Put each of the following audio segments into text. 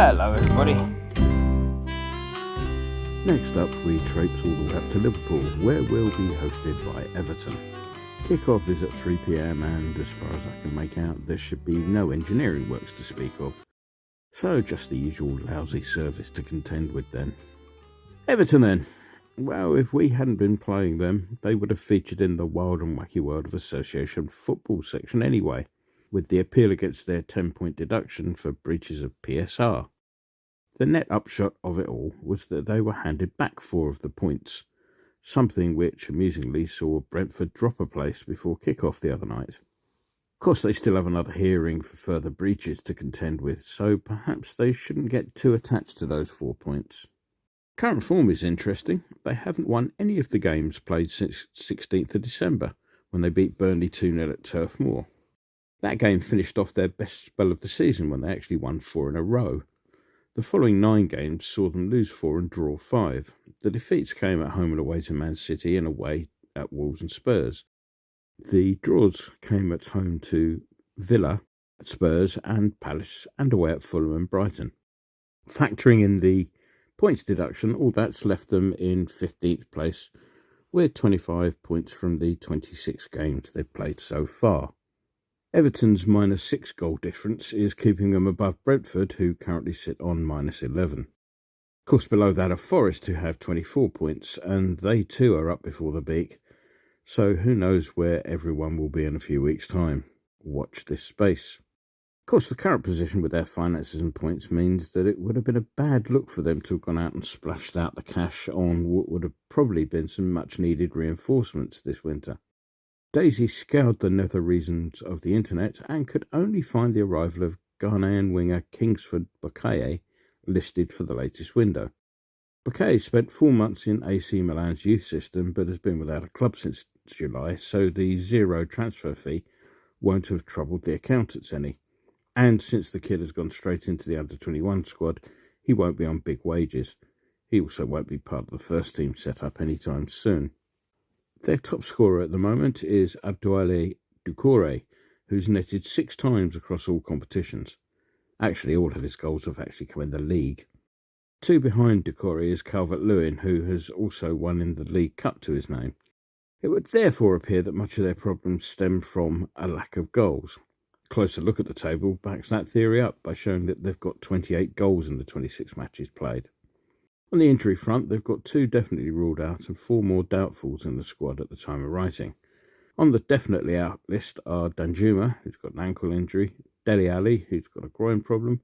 Hello everybody. Next up, we traipse all the way up to Liverpool, where we'll be hosted by Everton. Kick-off is at 3 p.m, and as far as I can make out, there should be no engineering works to speak of. So just the usual lousy service to contend with then. Everton then. Well, if we hadn't been playing them, they would have featured in the Wild and Wacky World of Association football section anyway, with the appeal against their 10-point deduction for breaches of PSR. The net upshot of it all was that they were handed back 4 of the points, something which amusingly saw Brentford drop a place before kick-off the other night. Of course, they still have another hearing for further breaches to contend with, so perhaps they shouldn't get too attached to those 4 points. Current form is interesting. They haven't won any of the games played since 16th of December, when they beat Burnley 2-0 at Turf Moor. That game finished off their best spell of the season when they actually won 4 in a row. The following 9 games saw them lose 4 and draw 5. The defeats came at home and away to Man City and away at Wolves and Spurs. The draws came at home to Villa, Spurs and Palace, and away at Fulham and Brighton. Factoring in the points deduction, all that's left them in 15th place, with 25 points from the 26 games they've played so far. Everton's -6 goal difference is keeping them above Brentford, who currently sit on -11. Of course, below that are Forest, who have 24 points, and they too are up before the beak, so who knows where everyone will be in a few weeks' time. Watch this space. Of course, the current position with their finances and points means that it would have been a bad look for them to have gone out and splashed out the cash on what would have probably been some much-needed reinforcements this winter. Daisy scoured the nether regions of the internet and could only find the arrival of Ghanaian winger Kingsford Bukaye listed for the latest window. Bukaye spent 4 months in AC Milan's youth system but has been without a club since July, so the zero transfer fee won't have troubled the accountants any. And since the kid has gone straight into the under-21 squad, he won't be on big wages. He also won't be part of the first team setup anytime soon. Their top scorer at the moment is Abdoulaye Doucouré, who's netted 6 times across all competitions. Actually, all of his goals have actually come in the league. 2 behind Doucouré is Calvert-Lewin, who has also won in the League Cup to his name. It would therefore appear that much of their problems stem from a lack of goals. A closer look at the table backs that theory up by showing that they've got 28 goals in the 26 matches played. On the injury front, they've got 2 definitely ruled out and 4 more doubtfuls in the squad at the time of writing. On the definitely out list are Danjuma, who's got an ankle injury, Dele Alli, who's got a groin problem.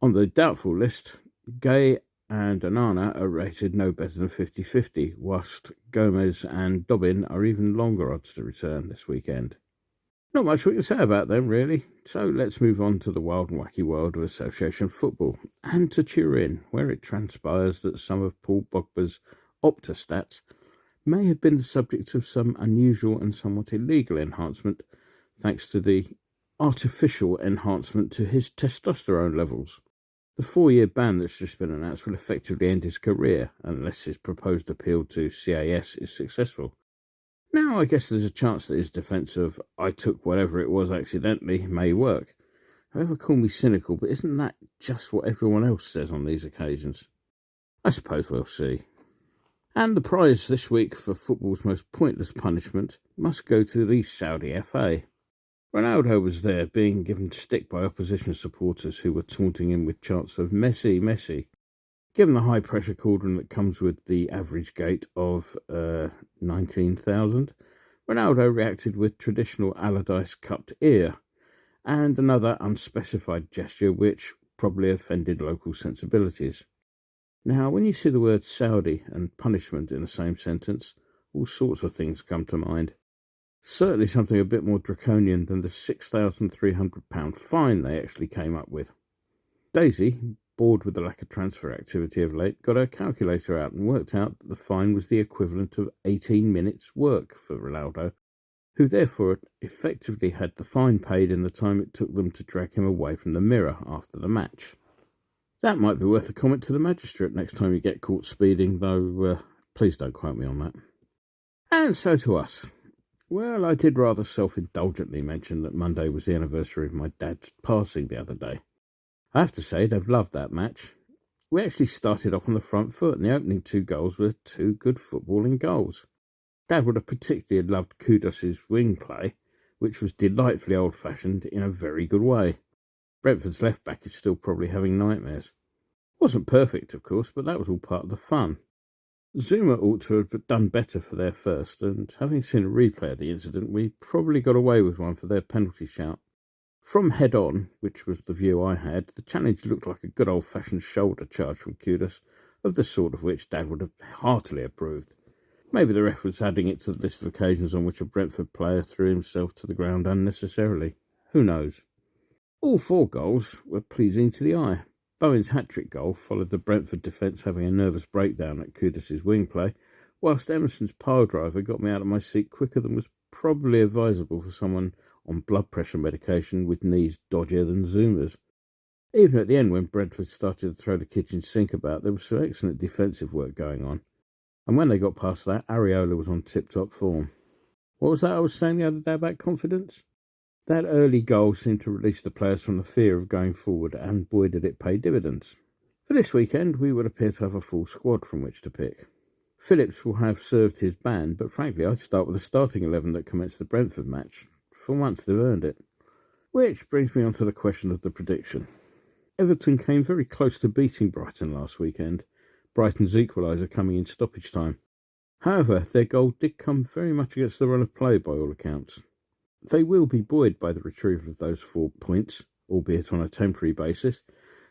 On the doubtful list, Gay and Onana are rated no better than 50-50, whilst Gomez and Dobbin are even longer odds to return this weekend. Not much we can say about them, really, so let's move on to the wild and wacky world of association football, and to Turin, where it transpires that some of Paul Pogba's Opta stats may have been the subject of some unusual and somewhat illegal enhancement, thanks to the artificial enhancement to his testosterone levels. The 4-year ban that's just been announced will effectively end his career, unless his proposed appeal to CAS is successful. Now, I guess there's a chance that his defence of "I took whatever it was accidentally" may work. However, call me cynical, but isn't that just what everyone else says on these occasions? I suppose we'll see. And the prize this week for football's most pointless punishment must go to the Saudi FA. Ronaldo was there, being given stick by opposition supporters who were taunting him with chants of "Messi, Messi." Given the high-pressure cauldron that comes with the average gate of 19,000, Ronaldo reacted with traditional Allardyce cupped ear, and another unspecified gesture which probably offended local sensibilities. Now, when you see the words Saudi and punishment in the same sentence, all sorts of things come to mind. Certainly something a bit more draconian than the £6,300 fine they actually came up with. Daisy, bored with the lack of transfer activity of late, got her calculator out and worked out that the fine was the equivalent of 18 minutes' work for Ronaldo, who therefore effectively had the fine paid in the time it took them to drag him away from the mirror after the match. That might be worth a comment to the magistrate next time you get caught speeding, though please don't quote me on that. And so to us. Well, I did rather self-indulgently mention that Monday was the anniversary of my dad's passing the other day. I have to say, they've loved that match. We actually started off on the front foot, and the opening 2 goals were 2 good footballing goals. Dad would have particularly loved Kudos's wing play, which was delightfully old-fashioned in a very good way. Brentford's left-back is still probably having nightmares. Wasn't perfect, of course, but that was all part of the fun. Zuma ought to have done better for their first, and having seen a replay of the incident, we probably got away with one for their penalty shout. From head on, which was the view I had, the challenge looked like a good old-fashioned shoulder charge from Kudos, of the sort of which Dad would have heartily approved. Maybe the ref was adding it to the list of occasions on which a Brentford player threw himself to the ground unnecessarily. Who knows? All 4 goals were pleasing to the eye. Bowen's hat-trick goal followed the Brentford defence having a nervous breakdown at Kudos's wing play, whilst Emerson's pile driver got me out of my seat quicker than was probably advisable for someone on blood pressure medication with knees dodgier than Zuma's. Even at the end, when Brentford started to throw the kitchen sink about, there was some excellent defensive work going on. And when they got past that, Areola was on tip-top form. What was that I was saying the other day about confidence? That early goal seemed to release the players from the fear of going forward, and boy did it pay dividends. For this weekend, we would appear to have a full squad from which to pick. Phillips will have served his ban, but frankly I'd start with the starting 11 that commenced the Brentford match. For once they've earned it. Which brings me on to the question of the prediction. Everton came very close to beating Brighton last weekend, Brighton's equaliser coming in stoppage time. However, their goal did come very much against the run of play by all accounts. They will be buoyed by the retrieval of those 4 points, albeit on a temporary basis,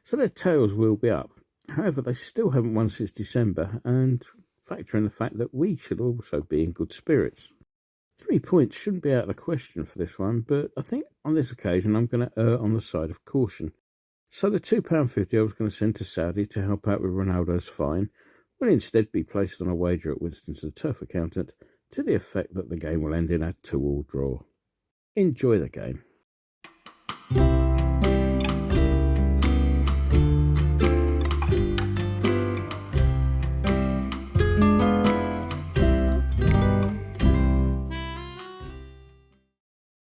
so their tails will be up. However, they still haven't won since December, and factor in the fact that we should also be in good spirits. 3 points shouldn't be out of the question for this one, but I think on this occasion I'm going to err on the side of caution. So the £2.50 I was going to send to Saudi to help out with Ronaldo's fine will instead be placed on a wager at Winston's the Turf Accountant to the effect that the game will end in a 2-2 draw. Enjoy the game.